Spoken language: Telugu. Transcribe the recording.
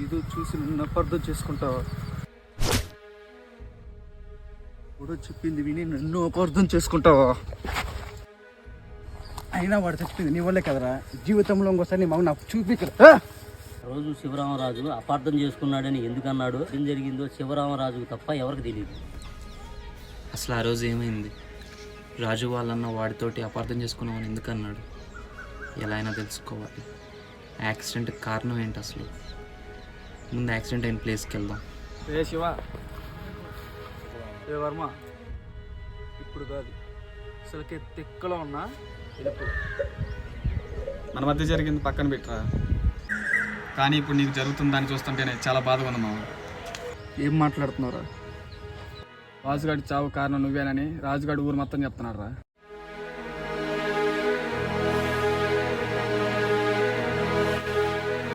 ఏదో చూసి నన్ను అపార్థం చేసుకుంటావా? కూడా చెప్పింది విని నన్ను అపార్థం చేసుకుంటావా? అయినా వాడు చెప్పింది నీ వల్లే కదరా. జీవితంలో ఇంకోసారి నీ మగ నాకు చూపించరా. రోజు శివరామరాజు అపార్థం చేసుకున్నాడని ఎందుకన్నాడు, ఏం జరిగిందో శివరామరాజుకు తప్ప ఎవరికి తెలియదు. అసలు ఆ రోజు ఏమైంది? రాజు వాళ్ళన్న వాడితోటి అపార్థం చేసుకున్నామని ఎందుకన్నాడు? ఎలా అయినా తెలుసుకోవాలి. యాక్సిడెంట్కి కారణం ఏంటి అసలు? ముందు యాక్సిడెంట్ అయిన ప్లేస్కి వెళ్దాం. ఏ శివ, ఏ వర్మ, ఇప్పుడు కాదు, అసలుకే తిక్కలో ఉన్నా వెళ్ళిపో. మన మధ్య జరిగింది పక్కన పెట్టరా, కానీ ఇప్పుడు నీకు జరుగుతుంది దాన్ని చూస్తుంటేనే చాలా బాధగా ఉంది మామ. ఏం మాట్లాడుతున్నారా? రాజుగాడి చావు కారణం నువ్వేనని రాజుగాడి ఊరు మొత్తం చెప్తున్నాడు రా.